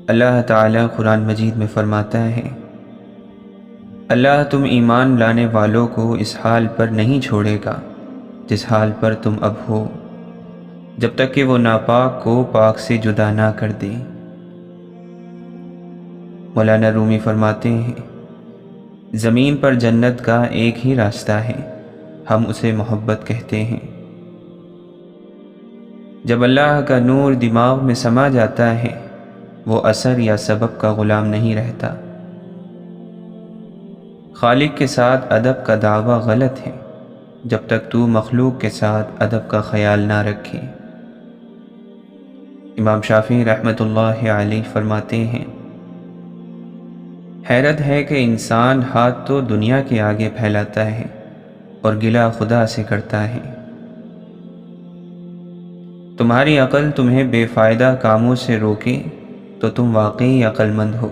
اللہ تعالیٰ قرآن مجید میں فرماتا ہے، اللہ تم ایمان لانے والوں کو اس حال پر نہیں چھوڑے گا جس حال پر تم اب ہو، جب تک کہ وہ ناپاک کو پاک سے جدا نہ کر دے۔ مولانا رومی فرماتے ہیں، زمین پر جنت کا ایک ہی راستہ ہے، ہم اسے محبت کہتے ہیں۔ جب اللہ کا نور دماغ میں سما جاتا ہے، وہ اثر یا سبب کا غلام نہیں رہتا۔ خالق کے ساتھ ادب کا دعویٰ غلط ہے جب تک تو مخلوق کے ساتھ ادب کا خیال نہ رکھے۔ امام شافعی رحمۃ اللہ علیہ فرماتے ہیں، حیرت ہے کہ انسان ہاتھ تو دنیا کے آگے پھیلاتا ہے اور گلہ خدا سے کرتا ہے۔ تمہاری عقل تمہیں بے فائدہ کاموں سے روکے تو تم واقعی عقل مند ہو۔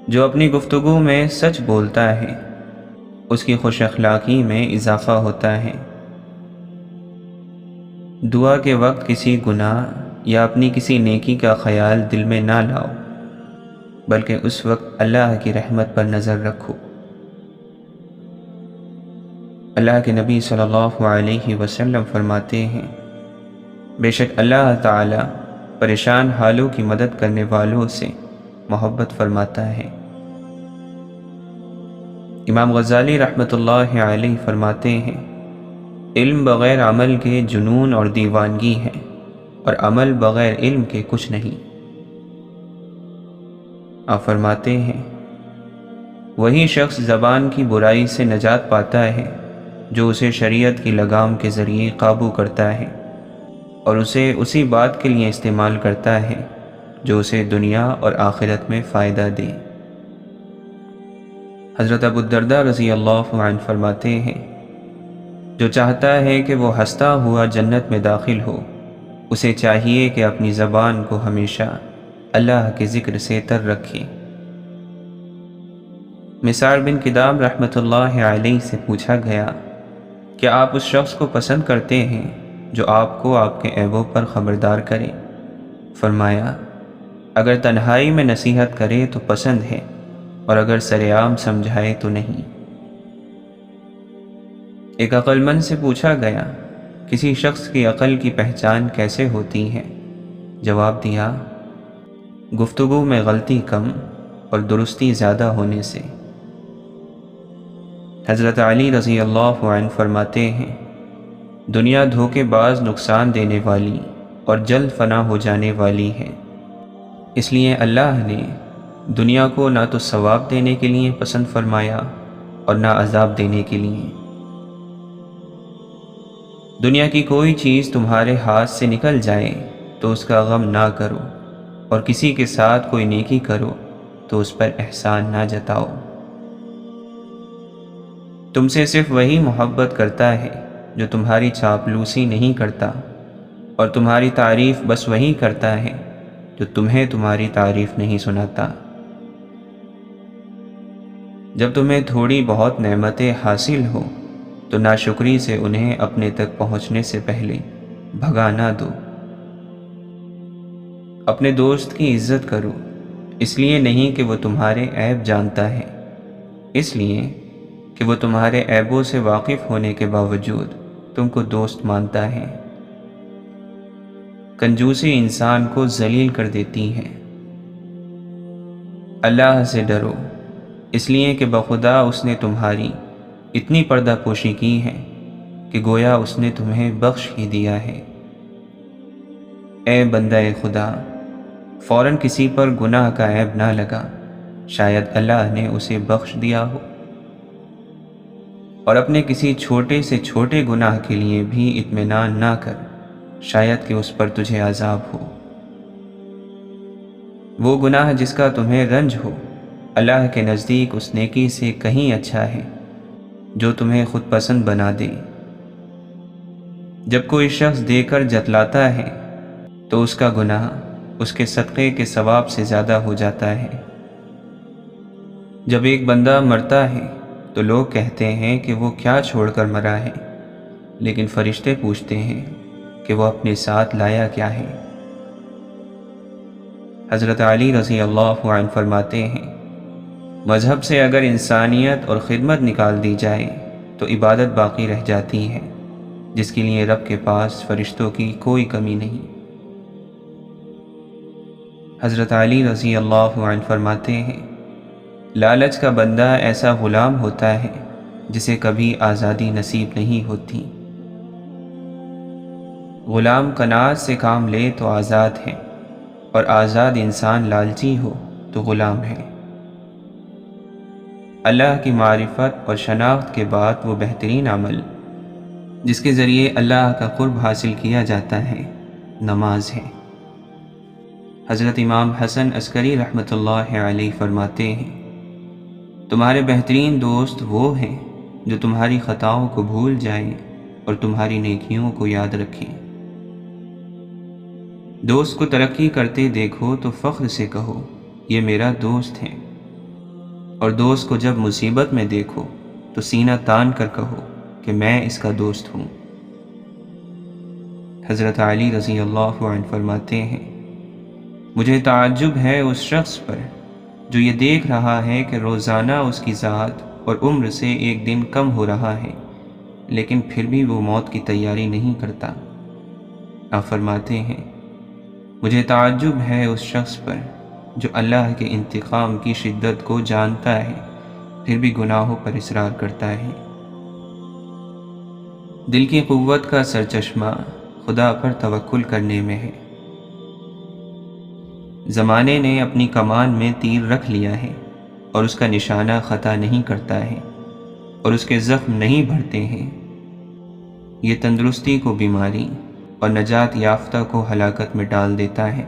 جو اپنی گفتگو میں سچ بولتا ہے اس کی خوش اخلاقی میں اضافہ ہوتا ہے۔ دعا کے وقت کسی گناہ یا اپنی کسی نیکی کا خیال دل میں نہ لاؤ، بلکہ اس وقت اللہ کی رحمت پر نظر رکھو۔ اللہ کے نبی صلی اللہ علیہ وسلم فرماتے ہیں، بے شک اللہ تعالی پریشان حالوں کی مدد کرنے والوں سے محبت فرماتا ہے۔ امام غزالی رحمۃ اللہ علیہ فرماتے ہیں، علم بغیر عمل کے جنون اور دیوانگی ہے، اور عمل بغیر علم کے کچھ نہیں۔ آپ فرماتے ہیں، وہی شخص زبان کی برائی سے نجات پاتا ہے جو اسے شریعت کی لگام کے ذریعے قابو کرتا ہے اور اسے اسی بات کے لیے استعمال کرتا ہے جو اسے دنیا اور آخرت میں فائدہ دے۔ حضرت ابو الدرداء رضی اللہ عنہ فرماتے ہیں، جو چاہتا ہے کہ وہ ہنستا ہوا جنت میں داخل ہو، اسے چاہیے کہ اپنی زبان کو ہمیشہ اللہ کے ذکر سے تر رکھے۔ مسعر بن کدام رحمۃ اللہ علیہ سے پوچھا گیا، کیا آپ اس شخص کو پسند کرتے ہیں جو آپ کو آپ کے عیبوں پر خبردار کرے؟ فرمایا، اگر تنہائی میں نصیحت کرے تو پسند ہے، اور اگر سرعام سمجھائے تو نہیں۔ ایک عقل مند سے پوچھا گیا، کسی شخص کی عقل کی پہچان کیسے ہوتی ہے؟ جواب دیا، گفتگو میں غلطی کم اور درستی زیادہ ہونے سے۔ حضرت علی رضی اللہ عنہ فرماتے ہیں، دنیا دھوکے باز نقصان دینے والی اور جلد فنا ہو جانے والی ہے، اس لیے اللہ نے دنیا کو نہ تو ثواب دینے کے لیے پسند فرمایا اور نہ عذاب دینے کے لیے۔ دنیا کی کوئی چیز تمہارے ہاتھ سے نکل جائے تو اس کا غم نہ کرو، اور کسی کے ساتھ کوئی نیکی کرو تو اس پر احسان نہ جتاؤ۔ تم سے صرف وہی محبت کرتا ہے جو تمہاری چاپلوسی نہیں کرتا، اور تمہاری تعریف بس وہی کرتا ہے جو تمہیں تمہاری تعریف نہیں سناتا۔ جب تمہیں تھوڑی بہت نعمتیں حاصل ہو تو ناشکری سے انہیں اپنے تک پہنچنے سے پہلے بھگا نہ دو۔ اپنے دوست کی عزت کرو، اس لیے نہیں کہ وہ تمہارے عیب جانتا ہے، اس لیے کہ وہ تمہارے عیبوں سے واقف ہونے کے باوجود تم کو دوست مانتا ہے۔ کنجوسی انسان کو ذلیل کر دیتی ہے۔ اللہ سے ڈرو، اس لیے کہ بخدا اس نے تمہاری اتنی پردہ پوشی کی ہے کہ گویا اس نے تمہیں بخش ہی دیا ہے۔ اے بندہ خدا، فوراً کسی پر گناہ کا عیب نہ لگا، شاید اللہ نے اسے بخش دیا ہو، اور اپنے کسی چھوٹے سے چھوٹے گناہ کے لیے بھی اطمینان نہ کر، شاید کہ اس پر تجھے عذاب ہو۔ وہ گناہ جس کا تمہیں رنج ہو، اللہ کے نزدیک اس نیکی سے کہیں اچھا ہے جو تمہیں خود پسند بنا دے۔ جب کوئی شخص دے کر جتلاتا ہے تو اس کا گناہ اس کے صدقے کے ثواب سے زیادہ ہو جاتا ہے۔ جب ایک بندہ مرتا ہے تو لوگ کہتے ہیں کہ وہ کیا چھوڑ کر مرا ہے، لیکن فرشتے پوچھتے ہیں کہ وہ اپنے ساتھ لایا کیا ہے۔ حضرت علی رضی اللہ عنہ فرماتے ہیں، مذہب سے اگر انسانیت اور خدمت نکال دی جائے تو عبادت باقی رہ جاتی ہے، جس کے لیے رب کے پاس فرشتوں کی کوئی کمی نہیں۔ حضرت علی رضی اللہ عنہ فرماتے ہیں، لالچ کا بندہ ایسا غلام ہوتا ہے جسے کبھی آزادی نصیب نہیں ہوتی۔ غلام قناعت سے کام لے تو آزاد ہے، اور آزاد انسان لالچی ہو تو غلام ہے۔ اللہ کی معرفت اور شناخت کے بعد وہ بہترین عمل جس کے ذریعے اللہ کا قرب حاصل کیا جاتا ہے، نماز ہے۔ حضرت امام حسن عسکری رحمۃ اللہ علیہ فرماتے ہیں، تمہارے بہترین دوست وہ ہیں جو تمہاری خطاؤں کو بھول جائیں اور تمہاری نیکیوں کو یاد رکھیں۔ دوست کو ترقی کرتے دیکھو تو فخر سے کہو یہ میرا دوست ہے، اور دوست کو جب مصیبت میں دیکھو تو سینہ تان کر کہو کہ میں اس کا دوست ہوں۔ حضرت علی رضی اللہ عنہ فرماتے ہیں، مجھے تعجب ہے اس شخص پر جو یہ دیکھ رہا ہے کہ روزانہ اس کی ذات اور عمر سے ایک دن کم ہو رہا ہے، لیکن پھر بھی وہ موت کی تیاری نہیں کرتا۔ آپ فرماتے ہیں، مجھے تعجب ہے اس شخص پر جو اللہ کے انتقام کی شدت کو جانتا ہے، پھر بھی گناہوں پر اصرار کرتا ہے۔ دل کی قوت کا سرچشمہ خدا پر توکل کرنے میں ہے۔ زمانے نے اپنی کمان میں تیر رکھ لیا ہے اور اس کا نشانہ خطا نہیں کرتا ہے اور اس کے زخم نہیں بھرتے ہیں۔ یہ تندرستی کو بیماری اور نجات یافتہ کو ہلاکت میں ڈال دیتا ہے۔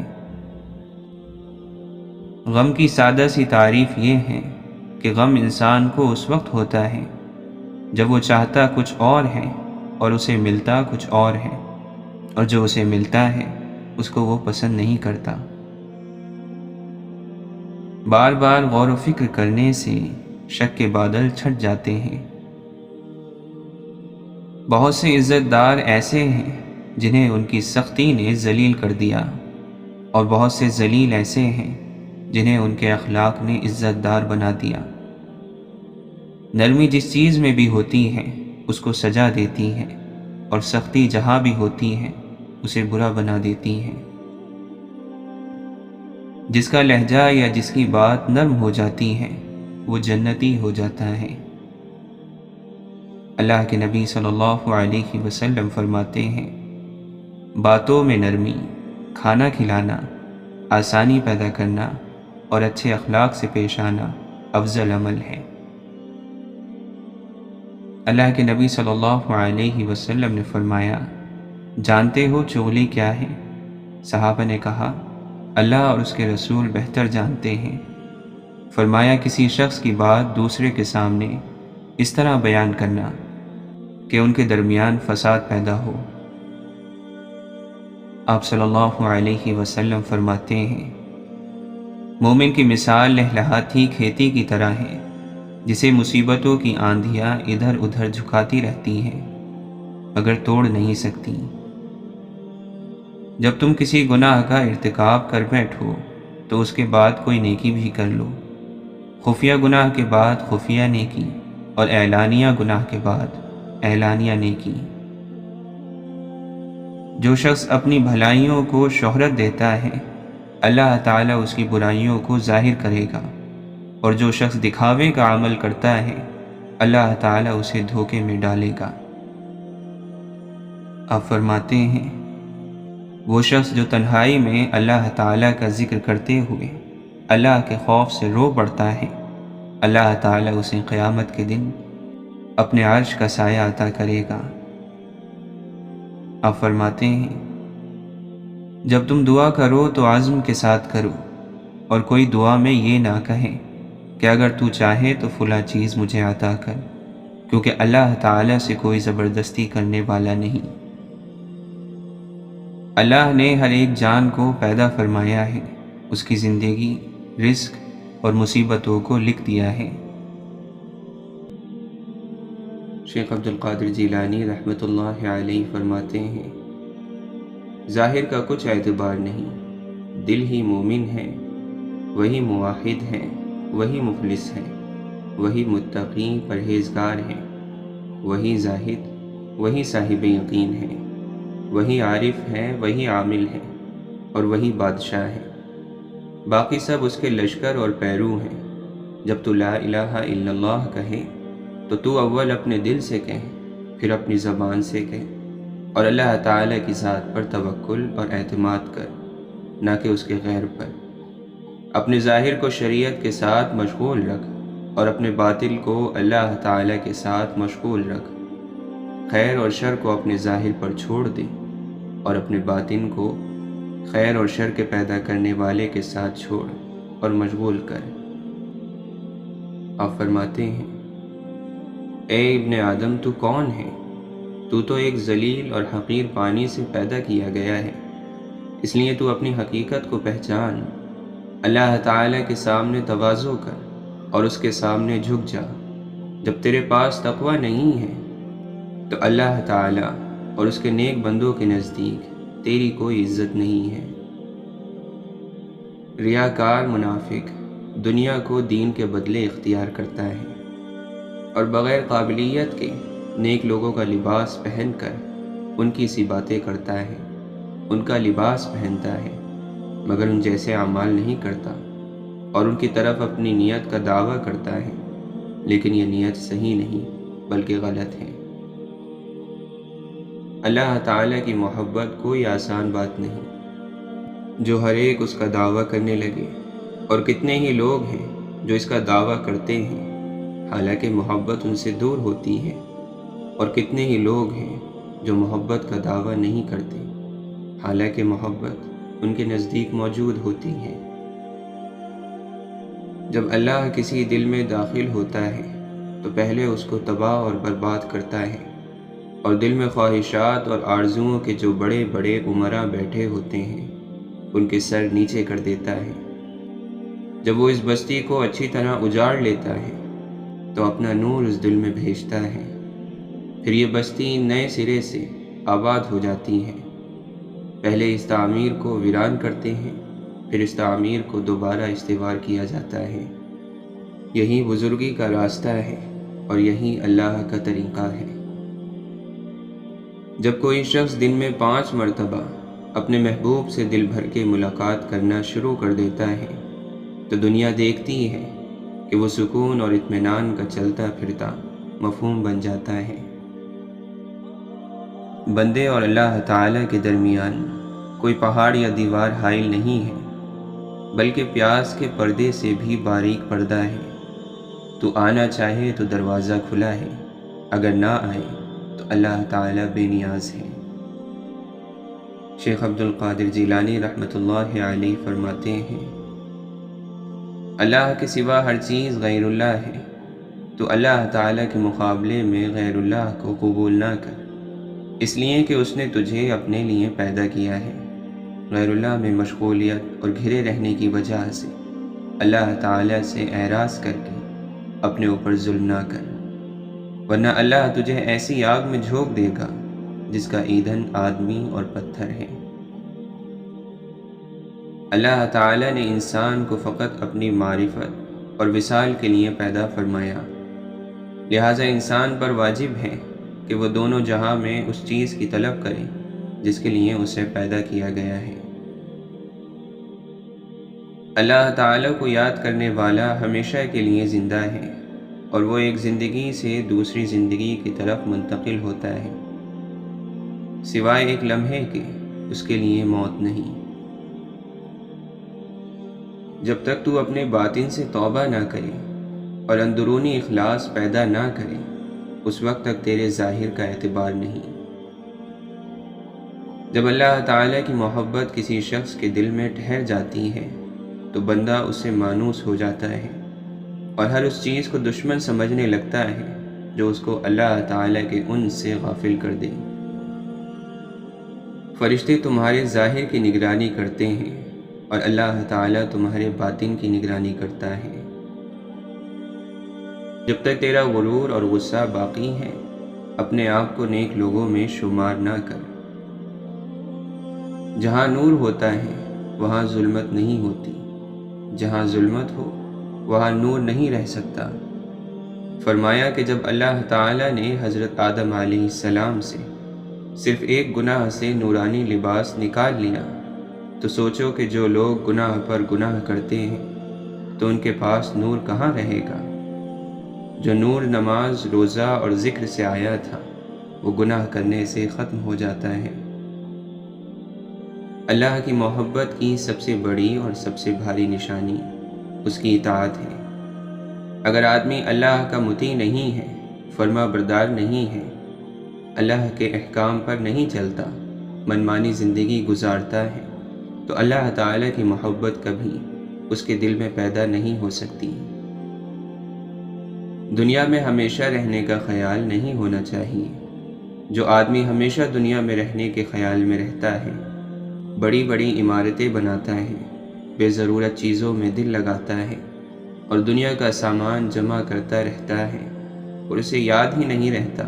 غم کی سادہ سی تعریف یہ ہے کہ غم انسان کو اس وقت ہوتا ہے جب وہ چاہتا کچھ اور ہے اور اسے ملتا کچھ اور ہے، اور جو اسے ملتا ہے اس کو وہ پسند نہیں کرتا۔ بار بار غور و فکر کرنے سے شک کے بادل چھٹ جاتے ہیں۔ بہت سے عزت دار ایسے ہیں جنہیں ان کی سختی نے ذلیل کر دیا، اور بہت سے ذلیل ایسے ہیں جنہیں ان کے اخلاق نے عزت دار بنا دیا۔ نرمی جس چیز میں بھی ہوتی ہے اس کو سجا دیتی ہے، اور سختی جہاں بھی ہوتی ہے اسے برا بنا دیتی ہے۔ جس کا لہجہ یا جس کی بات نرم ہو جاتی ہے وہ جنتی ہو جاتا ہے۔ اللہ کے نبی صلی اللہ علیہ وسلم فرماتے ہیں، باتوں میں نرمی، کھانا کھلانا، آسانی پیدا کرنا اور اچھے اخلاق سے پیش آنا افضل عمل ہے۔ اللہ کے نبی صلی اللہ علیہ وسلم نے فرمایا، جانتے ہو چغلی کیا ہے؟ صحابہ نے کہا، اللہ اور اس کے رسول بہتر جانتے ہیں۔ فرمایا، کسی شخص کی بات دوسرے کے سامنے اس طرح بیان کرنا کہ ان کے درمیان فساد پیدا ہو۔ آپ صلی اللہ علیہ وسلم فرماتے ہیں، مومن کی مثال لہلہاتی کھیتی کی طرح ہے جسے مصیبتوں کی آندھیاں ادھر ادھر جھکاتی رہتی ہیں مگر توڑ نہیں سکتی۔ جب تم کسی گناہ کا ارتکاب کر بیٹھو تو اس کے بعد کوئی نیکی بھی کر لو، خفیہ گناہ کے بعد خفیہ نیکی، اور اعلانیہ گناہ کے بعد اعلانیہ نیکی۔ جو شخص اپنی بھلائیوں کو شہرت دیتا ہے اللہ تعالیٰ اس کی برائیوں کو ظاہر کرے گا، اور جو شخص دکھاوے کا عمل کرتا ہے اللہ تعالیٰ اسے دھوکے میں ڈالے گا۔ آپ فرماتے ہیں، وہ شخص جو تنہائی میں اللہ تعالیٰ کا ذکر کرتے ہوئے اللہ کے خوف سے رو پڑتا ہے، اللہ تعالیٰ اسے قیامت کے دن اپنے عرش کا سایہ عطا کرے گا۔ آپ فرماتے ہیں، جب تم دعا کرو تو عزم کے ساتھ کرو، اور کوئی دعا میں یہ نہ کہے کہ اگر تو چاہے تو فلاں چیز مجھے عطا کر، کیونکہ اللہ تعالیٰ سے کوئی زبردستی کرنے والا نہیں۔ اللہ نے ہر ایک جان کو پیدا فرمایا ہے، اس کی زندگی، رزق اور مصیبتوں کو لکھ دیا ہے۔ شیخ عبد القادر جیلانی رحمۃ اللہ علیہ فرماتے ہیں، ظاہر کا کچھ اعتبار نہیں، دل ہی مومن ہے، وہی موحد ہے، وہی مخلص ہے، وہی متقی پرہیزگار ہے، وہی زاہد، وہی صاحب یقین ہے، وہی عارف ہے، وہی عامل ہے، اور وہی بادشاہ ہے۔ باقی سب اس کے لشکر اور پیرو ہیں۔ جب تو لا الہ الا اللہ کہے تو اول اپنے دل سے کہے، پھر اپنی زبان سے کہے، اور اللہ تعالیٰ کی ذات پر توکل اور اعتماد کر، نہ کہ اس کے غیر پر۔ اپنے ظاہر کو شریعت کے ساتھ مشغول رکھ، اور اپنے باطل کو اللہ تعالیٰ کے ساتھ مشغول رکھ۔ خیر اور شر کو اپنے ظاہر پر چھوڑ دے، اور اپنے باطن کو خیر اور شر کے پیدا کرنے والے کے ساتھ چھوڑ اور مشغول کر۔ آپ فرماتے ہیں، اے ابن آدم، تو کون ہے؟ تو ایک ذلیل اور حقیر پانی سے پیدا کیا گیا ہے، اس لیے تو اپنی حقیقت کو پہچان۔ اللہ تعالیٰ کے سامنے تواضع کر اور اس کے سامنے جھک جا۔ جب تیرے پاس تقوی نہیں ہے تو اللہ تعالیٰ اور اس کے نیک بندوں کے نزدیک تیری کوئی عزت نہیں ہے۔ ریاکار منافق دنیا کو دین کے بدلے اختیار کرتا ہے، اور بغیر قابلیت کے نیک لوگوں کا لباس پہن کر ان کی سی باتیں کرتا ہے، ان کا لباس پہنتا ہے مگر ان جیسے اعمال نہیں کرتا، اور ان کی طرف اپنی نیت کا دعویٰ کرتا ہے، لیکن یہ نیت صحیح نہیں بلکہ غلط ہے۔ اللہ تعالیٰ کی محبت کوئی آسان بات نہیں، جو ہر ایک اس کا دعویٰ کرنے لگے، اور کتنے ہی لوگ ہیں جو اس کا دعویٰ کرتے ہیں حالانکہ محبت ان سے دور ہوتی ہے، اور کتنے ہی لوگ ہیں جو محبت کا دعویٰ نہیں کرتے حالانکہ محبت ان کے نزدیک موجود ہوتی ہے۔ جب اللہ کسی دل میں داخل ہوتا ہے تو پہلے اس کو تباہ اور برباد کرتا ہے، اور دل میں خواہشات اور آرزوؤں کے جو بڑے بڑے امراء بیٹھے ہوتے ہیں ان کے سر نیچے کر دیتا ہے۔ جب وہ اس بستی کو اچھی طرح اجاڑ لیتا ہے تو اپنا نور اس دل میں بھیجتا ہے، پھر یہ بستی نئے سرے سے آباد ہو جاتی ہے۔ پہلے اس تعمیر کو ویران کرتے ہیں، پھر اس تعمیر کو دوبارہ استوار کیا جاتا ہے۔ یہی بزرگی کا راستہ ہے اور یہی اللہ کا طریقہ ہے۔ جب کوئی شخص دن میں 5 مرتبہ اپنے محبوب سے دل بھر کے ملاقات کرنا شروع کر دیتا ہے تو دنیا دیکھتی ہے کہ وہ سکون اور اطمینان کا چلتا پھرتا مفہوم بن جاتا ہے۔ بندے اور اللہ تعالیٰ کے درمیان کوئی پہاڑ یا دیوار حائل نہیں ہے، بلکہ پیاس کے پردے سے بھی باریک پردہ ہے۔ تو آنا چاہے تو دروازہ کھلا ہے، اگر نہ آئے تو اللہ تعالیٰ بے نیاز ہے۔ شیخ عبد القادر جیلانی رحمۃ اللہ علیہ فرماتے ہیں، اللہ کے سوا ہر چیز غیر اللہ ہے، تو اللہ تعالیٰ کے مقابلے میں غیر اللہ کو قبول نہ کر، اس لیے کہ اس نے تجھے اپنے لیے پیدا کیا ہے۔ غیر اللہ میں مشغولیت اور گھرے رہنے کی وجہ سے اللہ تعالیٰ سے اعراض کر کے اپنے اوپر ظلم نہ کر، ورنہ اللہ تجھے ایسی آگ میں جھونک دے گا جس کا ایندھن آدمی اور پتھر ہے۔ اللہ تعالیٰ نے انسان کو فقط اپنی معرفت اور وصال کے لیے پیدا فرمایا، لہٰذا انسان پر واجب ہے کہ وہ دونوں جہاں میں اس چیز کی طلب کرے جس کے لیے اسے پیدا کیا گیا ہے۔ اللہ تعالیٰ کو یاد کرنے والا ہمیشہ کے لیے زندہ ہے، اور وہ ایک زندگی سے دوسری زندگی کی طرف منتقل ہوتا ہے، سوائے ایک لمحے کے اس کے لیے موت نہیں۔ جب تک تو اپنے باطن سے توبہ نہ کرے اور اندرونی اخلاص پیدا نہ کرے، اس وقت تک تیرے ظاہر کا اعتبار نہیں۔ جب اللہ تعالیٰ کی محبت کسی شخص کے دل میں ٹھہر جاتی ہے تو بندہ اس سے مانوس ہو جاتا ہے اور ہر اس چیز کو دشمن سمجھنے لگتا ہے جو اس کو اللہ تعالیٰ کے انس سے غافل کر دے۔ فرشتے تمہارے ظاہر کی نگرانی کرتے ہیں اور اللہ تعالیٰ تمہارے باطن کی نگرانی کرتا ہے۔ جب تک تیرا غرور اور غصہ باقی ہے، اپنے آپ کو نیک لوگوں میں شمار نہ کر۔ جہاں نور ہوتا ہے وہاں ظلمت نہیں ہوتی، جہاں ظلمت ہو وہاں نور نہیں رہ سکتا۔ فرمایا کہ جب اللہ تعالیٰ نے حضرت آدم علیہ السلام سے صرف ایک گناہ سے نورانی لباس نکال لیا تو سوچو کہ جو لوگ گناہ پر گناہ کرتے ہیں تو ان کے پاس نور کہاں رہے گا۔ جو نور نماز، روزہ اور ذکر سے آیا تھا وہ گناہ کرنے سے ختم ہو جاتا ہے۔ اللہ کی محبت کی سب سے بڑی اور سب سے بھاری نشانی اس کی اطاعت ہے۔ اگر آدمی اللہ کا مطیع نہیں ہے، فرما بردار نہیں ہے، اللہ کے احکام پر نہیں چلتا، منمانی زندگی گزارتا ہے، تو اللہ تعالیٰ کی محبت کبھی اس کے دل میں پیدا نہیں ہو سکتی۔ دنیا میں ہمیشہ رہنے کا خیال نہیں ہونا چاہیے۔ جو آدمی ہمیشہ دنیا میں رہنے کے خیال میں رہتا ہے، بڑی بڑی عمارتیں بناتا ہے، بے ضرورت چیزوں میں دل لگاتا ہے اور دنیا کا سامان جمع کرتا رہتا ہے اور اسے یاد ہی نہیں رہتا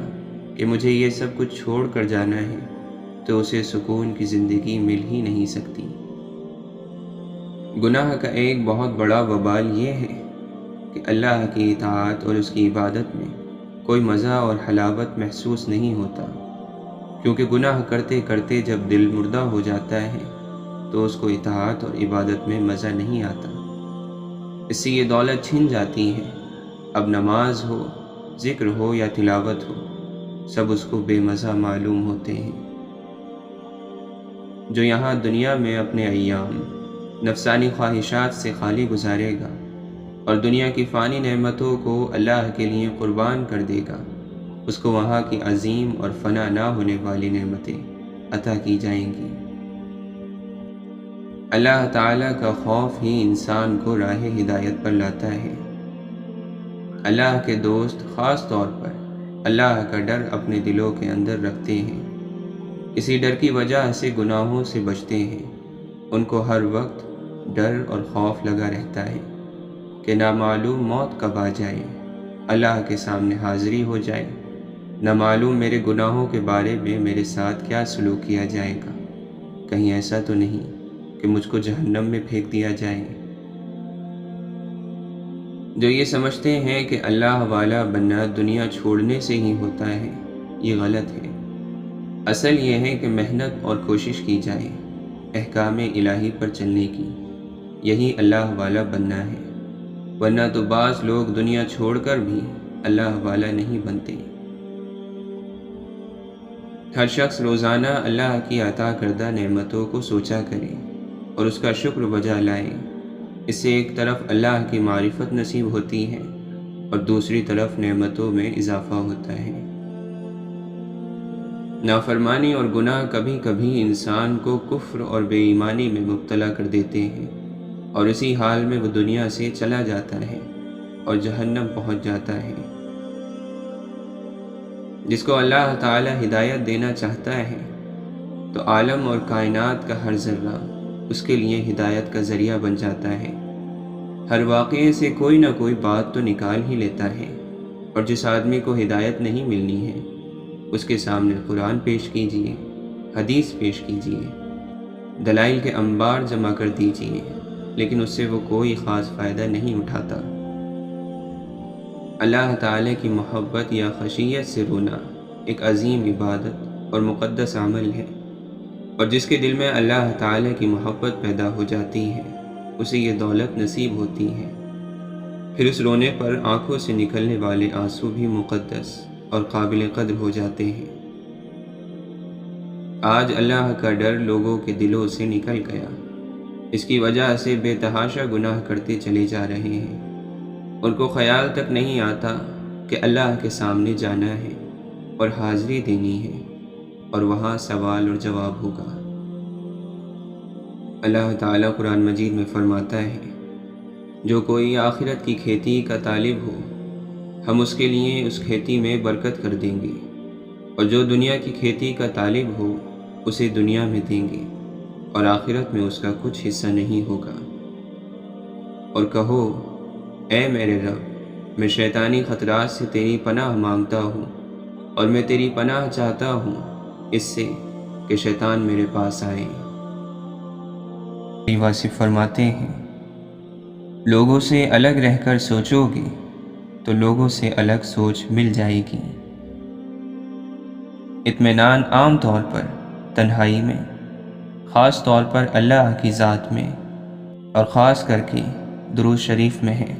کہ مجھے یہ سب کچھ چھوڑ کر جانا ہے، تو اسے سکون کی زندگی مل ہی نہیں سکتی۔ گناہ کا ایک بہت بڑا وبال یہ ہے کہ اللہ کی اطاعت اور اس کی عبادت میں کوئی مزہ اور حلاوت محسوس نہیں ہوتا، کیونکہ گناہ کرتے کرتے جب دل مردہ ہو جاتا ہے تو اس کو اطاعت اور عبادت میں مزہ نہیں آتا۔ اس سے یہ دولت چھن جاتی ہے۔ اب نماز ہو، ذکر ہو یا تلاوت ہو، سب اس کو بے مزہ معلوم ہوتے ہیں۔ جو یہاں دنیا میں اپنے ایام نفسانی خواہشات سے خالی گزارے گا اور دنیا کی فانی نعمتوں کو اللہ کے لیے قربان کر دے گا، اس کو وہاں کی عظیم اور فنا نہ ہونے والی نعمتیں عطا کی جائیں گی۔ اللہ تعالیٰ کا خوف ہی انسان کو راہ ہدایت پر لاتا ہے۔ اللہ کے دوست خاص طور پر اللہ کا ڈر اپنے دلوں کے اندر رکھتے ہیں۔ اسی ڈر کی وجہ سے گناہوں سے بچتے ہیں۔ ان کو ہر وقت ڈر اور خوف لگا رہتا ہے کہ نامعلوم موت کب آ جائے، اللہ کے سامنے حاضری ہو جائے، نہ معلوم میرے گناہوں کے بارے میں میرے ساتھ کیا سلوک کیا جائے گا، کہیں ایسا تو نہیں کہ مجھ کو جہنم میں پھینک دیا جائے۔ جو یہ سمجھتے ہیں کہ اللہ والا بننا دنیا چھوڑنے سے ہی ہوتا ہے، یہ غلط ہے۔ اصل یہ ہے کہ محنت اور کوشش کی جائے احکام الہی پر چلنے کی، یہی اللہ والا بننا ہے، ورنہ تو بعض لوگ دنیا چھوڑ کر بھی اللہ والا نہیں بنتے۔ ہر شخص روزانہ اللہ کی عطا کردہ نعمتوں کو سوچا کرے اور اس کا شکر بجا لائے۔ اس سے ایک طرف اللہ کی معرفت نصیب ہوتی ہے اور دوسری طرف نعمتوں میں اضافہ ہوتا ہے۔ نافرمانی اور گناہ کبھی کبھی انسان کو کفر اور بے ایمانی میں مبتلا کر دیتے ہیں اور اسی حال میں وہ دنیا سے چلا جاتا ہے اور جہنم پہنچ جاتا ہے۔ جس کو اللہ تعالی ہدایت دینا چاہتا ہے تو عالم اور کائنات کا ہر ذرہ اس کے لیے ہدایت کا ذریعہ بن جاتا ہے۔ ہر واقعے سے کوئی نہ کوئی بات تو نکال ہی لیتا ہے، اور جس آدمی کو ہدایت نہیں ملنی ہے اس کے سامنے قرآن پیش کیجیے، حدیث پیش کیجیے، دلائل کے انبار جمع کر دیجیے، لیکن اس سے وہ کوئی خاص فائدہ نہیں اٹھاتا۔ اللہ تعالی کی محبت یا خشیت سے رونا ایک عظیم عبادت اور مقدس عمل ہے، اور جس کے دل میں اللہ تعالی کی محبت پیدا ہو جاتی ہے اسے یہ دولت نصیب ہوتی ہے۔ پھر اس رونے پر آنکھوں سے نکلنے والے آنسو بھی مقدس اور قابل قدر ہو جاتے ہیں۔ آج اللہ کا ڈر لوگوں کے دلوں سے نکل گیا، اس کی وجہ سے بے تحاشا گناہ کرتے چلے جا رہے ہیں۔ ان کو خیال تک نہیں آتا کہ اللہ کے سامنے جانا ہے اور حاضری دینی ہے اور وہاں سوال اور جواب ہوگا۔ اللہ تعالیٰ قرآن مجید میں فرماتا ہے، جو کوئی آخرت کی کھیتی کا طالب ہو ہم اس کے لیے اس کھیتی میں برکت کر دیں گے، اور جو دنیا کی کھیتی کا طالب ہو اسے دنیا میں دیں گے اور آخرت میں اس کا کچھ حصہ نہیں ہوگا۔ اور کہو، اے میرے رب، میں شیطانی خطرات سے تیری پناہ مانگتا ہوں اور میں تیری پناہ چاہتا ہوں اس سے کہ شیطان میرے پاس آئے۔ واصف فرماتے ہیں، لوگوں سے الگ رہ کر سوچو گے تو لوگوں سے الگ سوچ مل جائے گی۔ اطمینان عام طور پر تنہائی میں، خاص طور پر اللہ کی ذات میں اور خاص کر کے درود شریف میں ہے۔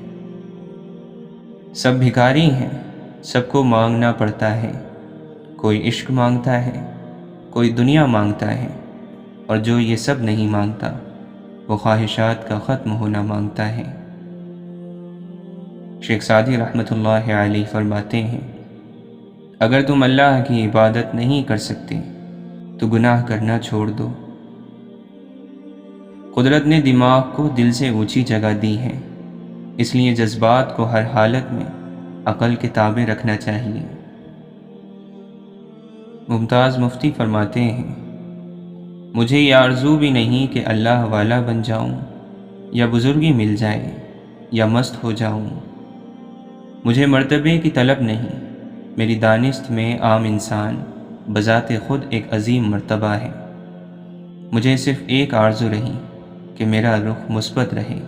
سب بھکاری ہیں، سب کو مانگنا پڑتا ہے، کوئی عشق مانگتا ہے، کوئی دنیا مانگتا ہے، اور جو یہ سب نہیں مانگتا وہ خواہشات کا ختم ہونا مانگتا ہے۔ شیخ سعدی رحمۃ اللہ علیہ فرماتے ہیں، اگر تم اللہ کی عبادت نہیں کر سکتے تو گناہ کرنا چھوڑ دو۔ قدرت نے دماغ کو دل سے اونچی جگہ دی ہے، اس لیے جذبات کو ہر حالت میں عقل کے تابع رکھنا چاہیے۔ ممتاز مفتی فرماتے ہیں، مجھے یہ آرزو بھی نہیں کہ اللہ والا بن جاؤں یا بزرگی مل جائے یا مست ہو جاؤں۔ مجھے مرتبے کی طلب نہیں، میری دانست میں عام انسان بذات خود ایک عظیم مرتبہ ہے۔ مجھے صرف ایک آرزو رہی کہ میرا رخ مثبت رہے،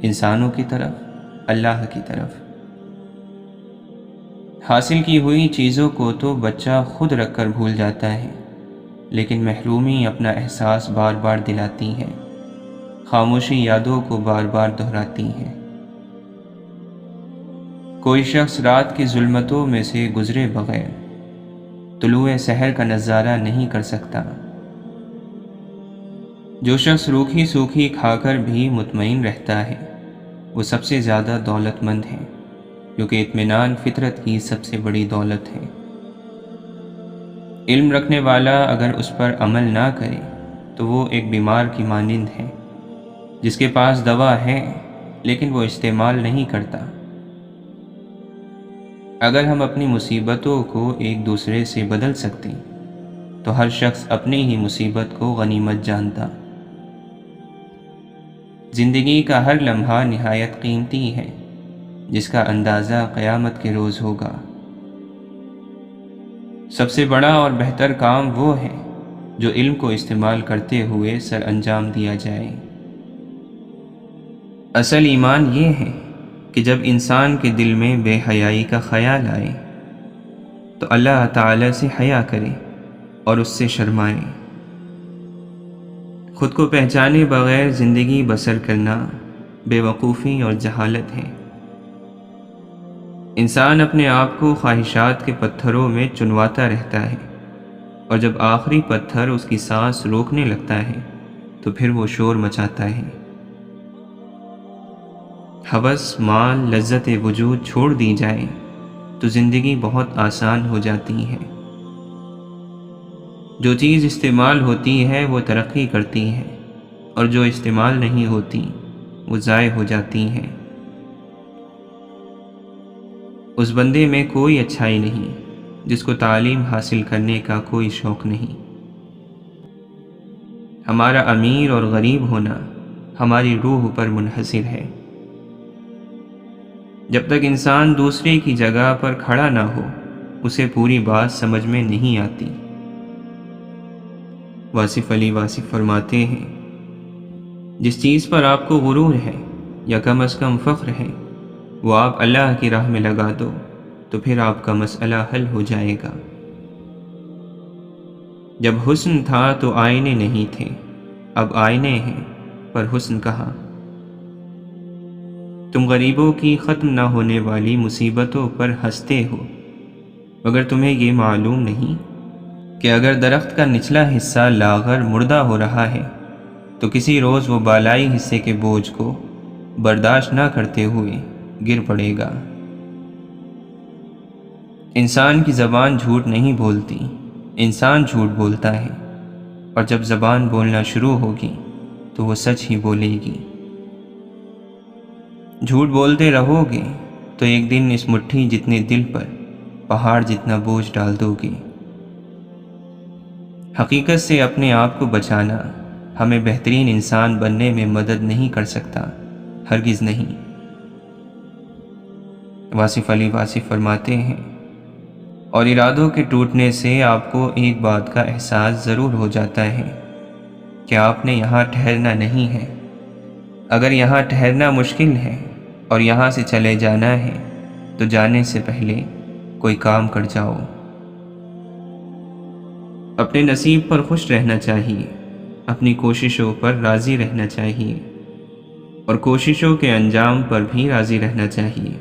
انسانوں کی طرف، اللہ کی طرف۔ حاصل کی ہوئی چیزوں کو تو بچہ خود رکھ کر بھول جاتا ہے، لیکن محرومی اپنا احساس بار بار دلاتی ہے، خاموشی یادوں کو بار بار دہراتی ہے۔ کوئی شخص رات کی ظلمتوں میں سے گزرے بغیر طلوع سحر کا نظارہ نہیں کر سکتا۔ جو شخص روکھی سوکھی کھا کر بھی مطمئن رہتا ہے وہ سب سے زیادہ دولت مند ہے، کیونکہ اطمینان فطرت کی سب سے بڑی دولت ہے۔ علم رکھنے والا اگر اس پر عمل نہ کرے تو وہ ایک بیمار کی مانند ہے، جس کے پاس دوا ہے لیکن وہ استعمال نہیں کرتا۔ اگر ہم اپنی مصیبتوں کو ایک دوسرے سے بدل سکتے تو ہر شخص اپنی ہی مصیبت کو غنیمت جانتا۔ زندگی کا ہر لمحہ نہایت قیمتی ہے، جس کا اندازہ قیامت کے روز ہوگا۔ سب سے بڑا اور بہتر کام وہ ہے جو علم کو استعمال کرتے ہوئے سر انجام دیا جائے۔ اصل ایمان یہ ہے کہ جب انسان کے دل میں بے حیائی کا خیال آئے تو اللہ تعالی سے حیا کرے اور اس سے شرمائے۔ خود کو پہچانے بغیر زندگی بسر کرنا بے وقوفی اور جہالت ہے۔ انسان اپنے آپ کو خواہشات کے پتھروں میں چنواتا رہتا ہے، اور جب آخری پتھر اس کی سانس روکنے لگتا ہے تو پھر وہ شور مچاتا ہے۔ ہوس، مال، لذت وجود چھوڑ دی جائے تو زندگی بہت آسان ہو جاتی ہے۔ جو چیز استعمال ہوتی ہے وہ ترقی کرتی ہے، اور جو استعمال نہیں ہوتی وہ ضائع ہو جاتی ہے۔ اس بندے میں کوئی اچھائی نہیں جس کو تعلیم حاصل کرنے کا کوئی شوق نہیں۔ ہمارا امیر اور غریب ہونا ہماری روح پر منحصر ہے۔ جب تک انسان دوسرے کی جگہ پر کھڑا نہ ہو اسے پوری بات سمجھ میں نہیں آتی۔ واصف علی واصف فرماتے ہیں، جس چیز پر آپ کو غرور ہے یا کم از کم فخر ہے وہ آپ اللہ کی راہ میں لگا دو تو پھر آپ کا مسئلہ حل ہو جائے گا۔ جب حسن تھا تو آئینے نہیں تھے، اب آئینے ہیں پر حسن کہاں۔ تم غریبوں کی ختم نہ ہونے والی مصیبتوں پر ہنستے ہو، مگر تمہیں یہ معلوم نہیں کہ اگر درخت کا نچلا حصہ لاغر مردہ ہو رہا ہے تو کسی روز وہ بالائی حصے کے بوجھ کو برداشت نہ کرتے ہوئے گر پڑے گا۔ انسان کی زبان جھوٹ نہیں بولتی، انسان جھوٹ بولتا ہے، اور جب زبان بولنا شروع ہوگی تو وہ سچ ہی بولے گی۔ جھوٹ بولتے رہو گے تو ایک دن اس مٹھی جتنے دل پر پہاڑ جتنا بوجھ ڈال دو گے۔ حقیقت سے اپنے آپ کو بچانا ہمیں بہترین انسان بننے میں مدد نہیں کر سکتا، ہرگز نہیں۔ واصف علی واصف فرماتے ہیں، اور ارادوں کے ٹوٹنے سے آپ کو ایک بات کا احساس ضرور ہو جاتا ہے کہ آپ نے یہاں ٹھہرنا نہیں ہے۔ اگر یہاں ٹھہرنا مشکل ہے اور یہاں سے چلے جانا ہے تو جانے سے پہلے کوئی کام کر جاؤ۔ اپنے نصیب پر خوش رہنا چاہیے، اپنی کوششوں پر راضی رہنا چاہیے اور کوششوں کے انجام پر بھی راضی رہنا چاہیے۔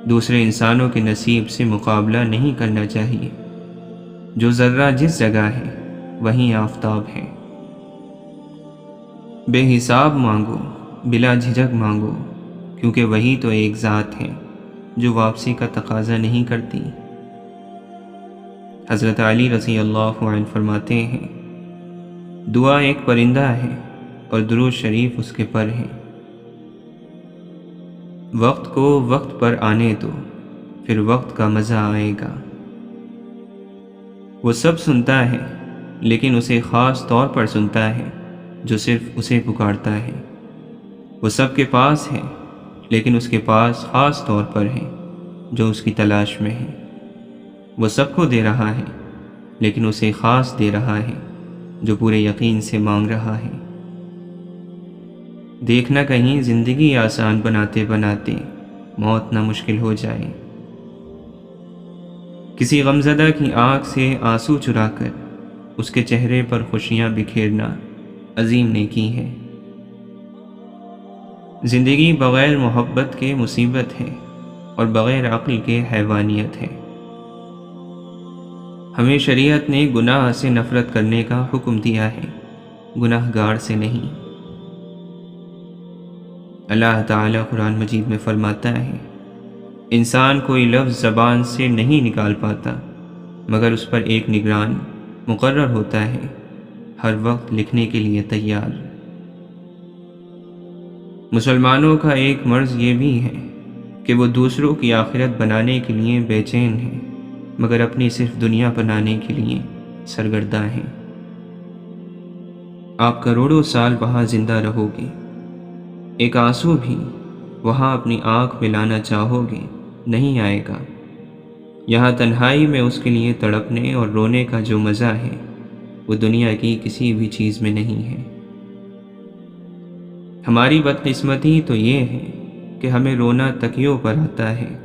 دوسرے انسانوں کے نصیب سے مقابلہ نہیں کرنا چاہیے۔ جو ذرہ جس جگہ ہے وہیں آفتاب ہے۔ بے حساب مانگو، بلا جھجک مانگو، کیونکہ وہی تو ایک ذات ہے جو واپسی کا تقاضا نہیں کرتی۔ حضرت علی رضی اللہ عنہ فرماتے ہیں، دعا ایک پرندہ ہے اور درود شریف اس کے پر ہے۔ وقت کو وقت پر آنے دو، پھر وقت کا مزہ آئے گا۔ وہ سب سنتا ہے لیکن اسے خاص طور پر سنتا ہے جو صرف اسے پکارتا ہے۔ وہ سب کے پاس ہے لیکن اس کے پاس خاص طور پر ہے جو اس کی تلاش میں ہے۔ وہ سب کو دے رہا ہے لیکن اسے خاص دے رہا ہے جو پورے یقین سے مانگ رہا ہے۔ دیکھنا کہیں زندگی آسان بناتے بناتے موت نہ مشکل ہو جائے۔ کسی غمزدہ کی آنکھ سے آنسو چرا کر اس کے چہرے پر خوشیاں بکھیرنا عظیم نیکی ہے۔ زندگی بغیر محبت کے مصیبت ہے اور بغیر عقل کے حیوانیت ہے۔ ہمیں شریعت نے گناہ سے نفرت کرنے کا حکم دیا ہے، گناہ گار سے نہیں۔ اللہ تعالیٰ قرآن مجید میں فرماتا ہے، انسان کوئی لفظ زبان سے نہیں نکال پاتا مگر اس پر ایک نگران مقرر ہوتا ہے، ہر وقت لکھنے کے لیے تیار۔ مسلمانوں کا ایک مرض یہ بھی ہے کہ وہ دوسروں کی آخرت بنانے کے لیے بے چین ہیں مگر اپنی صرف دنیا بنانے کے لیے سرگرداں ہیں۔ آپ کروڑوں سال وہاں زندہ رہو گے، ایک آنسو بھی وہاں اپنی آنکھ میں لانا چاہو گے نہیں آئے گا۔ یہاں تنہائی میں اس کے لیے تڑپنے اور رونے کا جو مزہ ہے وہ دنیا کی کسی بھی چیز میں نہیں ہے۔ ہماری بدقسمتی تو یہ ہے کہ ہمیں رونا تکیوں پر آتا ہے،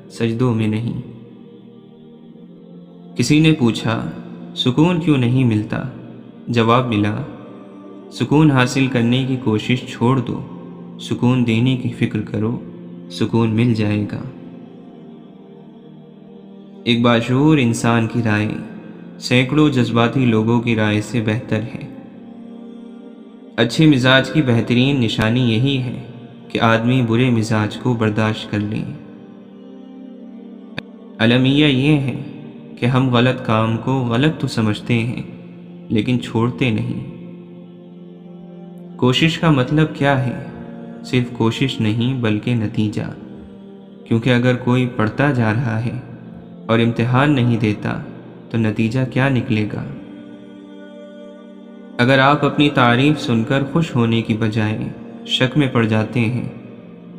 سجدوں میں نہیں۔ کسی نے پوچھا، سکون کیوں نہیں ملتا؟ جواب ملا، سکون حاصل کرنے کی کوشش چھوڑ دو، سکون دینے کی فکر کرو، سکون مل جائے گا۔ ایک باشعور انسان کی رائے سینکڑوں جذباتی لوگوں کی رائے سے بہتر ہے۔ اچھے مزاج کی بہترین نشانی یہی ہے کہ آدمی برے مزاج کو برداشت کر لے۔ المیہ یہ ہے کہ ہم غلط کام کو غلط تو سمجھتے ہیں لیکن چھوڑتے نہیں۔ کوشش کا مطلب کیا ہے؟ صرف کوشش نہیں بلکہ نتیجہ، کیونکہ اگر کوئی پڑھتا جا رہا ہے اور امتحان نہیں دیتا تو نتیجہ کیا نکلے گا؟ اگر آپ اپنی تعریف سن کر خوش ہونے کی بجائے شک میں پڑ جاتے ہیں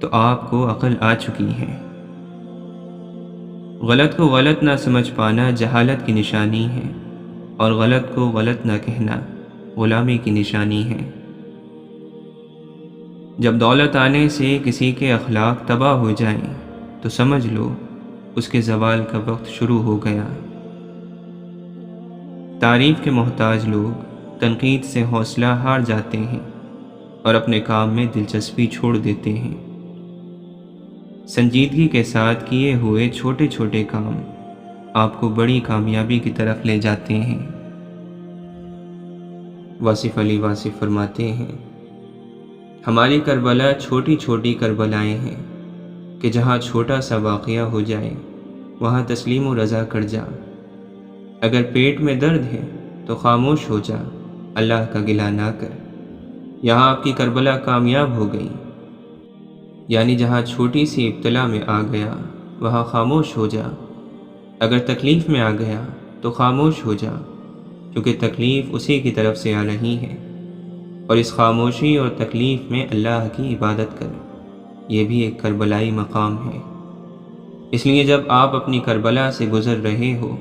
تو آپ کو عقل آ چکی ہے۔ غلط کو غلط نہ سمجھ پانا جہالت کی نشانی ہے اور غلط کو غلط نہ کہنا غلامی کی نشانی ہے۔ جب دولت آنے سے کسی کے اخلاق تباہ ہو جائیں تو سمجھ لو اس کے زوال کا وقت شروع ہو گیا۔ تعریف کے محتاج لوگ تنقید سے حوصلہ ہار جاتے ہیں اور اپنے کام میں دلچسپی چھوڑ دیتے ہیں۔ سنجیدگی کے ساتھ کیے ہوئے چھوٹے چھوٹے کام آپ کو بڑی کامیابی کی طرف لے جاتے ہیں۔ واصف علی واصف فرماتے ہیں، ہماری کربلا چھوٹی چھوٹی کربلائیں ہیں کہ جہاں چھوٹا سا واقعہ ہو جائے وہاں تسلیم و رضا کر جا۔ اگر پیٹ میں درد ہے تو خاموش ہو جا، اللہ کا گلہ نہ کر۔ یہاں آپ کی کربلا کامیاب ہو گئی، یعنی جہاں چھوٹی سی ابتلا میں آ گیا وہاں خاموش ہو جا۔ اگر تکلیف میں آ گیا تو خاموش ہو جا، کیونکہ تکلیف اسی کی طرف سے آ رہی ہے، اور اس خاموشی اور تکلیف میں اللہ کی عبادت کر، یہ بھی ایک کربلائی مقام ہے۔ اس لیے جب آپ اپنی کربلا سے گزر رہے ہو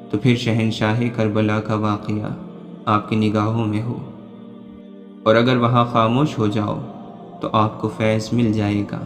تو پھر شہنشاہ کربلا کا واقعہ آپ کی نگاہوں میں ہو، اور اگر وہاں خاموش ہو جاؤ تو آپ کو فیض مل جائے گا۔